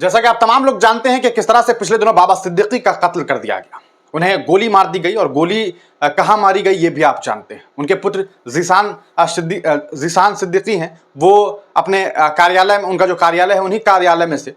जैसा कि आप तमाम लोग जानते हैं कि किस तरह से पिछले दिनों बाबा सिद्दीकी का कत्ल कर दिया गया। उन्हें गोली मार दी गई और गोली कहां मारी गई ये भी आप जानते हैं। उनके पुत्र जीशान सिद्दीकी हैं, वो अपने कार्यालय में, उनका जो कार्यालय है उन्हीं कार्यालय में से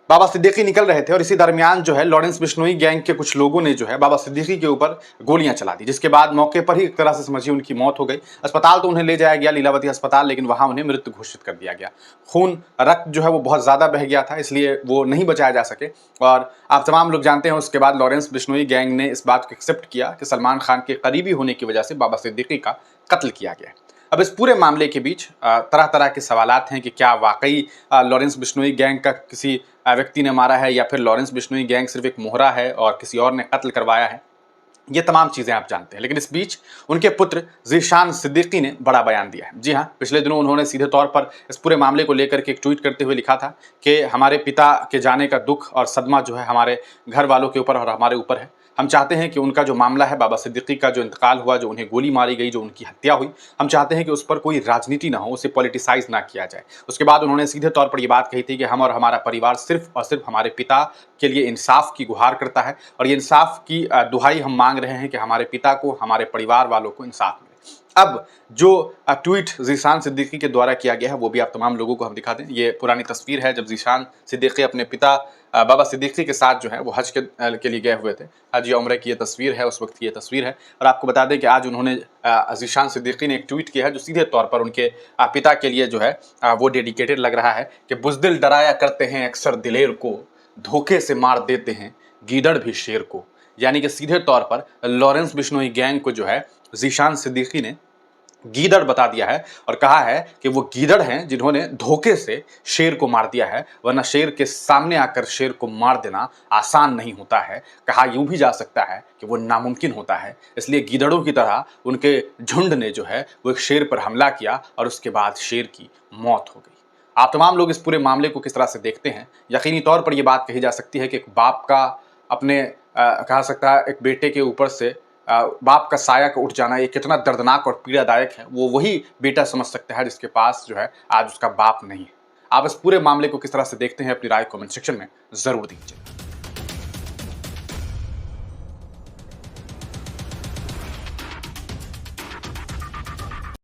बाबा सिद्दीकी निकल रहे थे और इसी दरमियान जो है लॉरेंस बिश्नोई गैंग के कुछ लोगों ने जो है बाबा सिद्दीकी के ऊपर गोलियां चला दी, जिसके बाद मौके पर ही एक तरह से समझिए उनकी मौत हो गई। अस्पताल तो उन्हें ले जाया गया, लीलावती अस्पताल, लेकिन वहां उन्हें मृत घोषित कर दिया गया। खून रक्त जो है वो बहुत ज्यादा बह गया था, इसलिए वो नहीं बचाया जा सके। और आप तमाम लोग जानते हैं उसके बाद लॉरेंस बिश्नोई गैंग ने इस बात को एक्सेप्ट किया कि सलमान खान के करीबी होने की वजह से बाबा सिद्दीकी का कत्ल किया गया। अब इस पूरे मामले के बीच तरह तरह के सवालात हैं कि क्या वाकई लॉरेंस बिश्नोई गैंग का किसी व्यक्ति ने मारा है या फिर लॉरेंस बिश्नोई गैंग सिर्फ एक मोहरा है और किसी और ने कत्ल करवाया है। ये तमाम चीजें आप जानते हैं, लेकिन इस बीच उनके पुत्र जीशान सिद्दीकी ने बड़ा बयान दिया है। जी हाँ, पिछले दिनों उन्होंने सीधे तौर पर इस पूरे मामले को लेकर के एक ट्वीट करते हुए लिखा था कि हमारे पिता के जाने का दुख और सदमा जो है हमारे घर वालों के ऊपर और हमारे ऊपर है। हम चाहते हैं कि उनका जो मामला है, बाबा सिद्दीकी का जो इंतकाल हुआ, जो उन्हें गोली मारी गई, जो उनकी हत्या हुई, हम चाहते हैं कि उस पर कोई राजनीति ना हो, उसे पॉलिटिसाइज ना किया जाए। उसके बाद उन्होंने सीधे तौर पर यह बात कही थी कि हम और हमारा परिवार सिर्फ और सिर्फ हमारे पिता के लिए इंसाफ की गुहार करता है और ये इंसाफ की दुहाई हम मांग रहे हैं कि हमारे पिता को, हमारे परिवार वालों को इंसाफ मिले। अब जो ट्वीट जीशान सिद्दीकी के द्वारा किया गया है वो भी आप तमाम लोगों को हम दिखा दें। ये पुरानी तस्वीर है जब जीशान सिद्दीकी अपने पिता बाबा सिद्दीकी के साथ जो है वो हज के लिए गए हुए थे। हज या उम्रे की ये तस्वीर है, उस वक्त की ये तस्वीर है। और आपको बता दें कि आज उन्होंने जीशान सिद्दीकी ने एक ट्वीट किया है जो सीधे तौर पर उनके पिता के लिए जो है वो डेडिकेटेड लग रहा है कि बुज़दिल डराया करते हैं अक्सर दिलेर को, धोखे से मार देते हैं गीदड़ भी शेर को। यानी कि सीधे तौर पर लॉरेंस बिश्नोई गैंग को जो है जीशान सिद्दीकी ने गीदड़ बता दिया है और कहा है कि वो गीदड़ हैं जिन्होंने धोखे से शेर को मार दिया है, वरना शेर के सामने आकर शेर को मार देना आसान नहीं होता है। कहा यूं भी जा सकता है कि वो नामुमकिन होता है। इसलिए गीदड़ों की तरह उनके झुंड ने जो है वो एक शेर पर हमला किया और उसके बाद शेर की मौत हो गई। आप तमाम लोग इस पूरे मामले को किस तरह से देखते हैं? यकीनी तौर पर यह बात कही जा सकती है कि एक बाप का अपने कहा सकता है एक बेटे के ऊपर से बाप का साया का उठ जाना, ये कितना दर्दनाक और पीड़ादायक है, वो वही बेटा समझ सकता है जिसके पास जो है आज उसका बाप नहीं है। आप इस पूरे मामले को किस तरह से देखते हैं? अपनी राय कमेंट सेक्शन में जरूर दीजिए।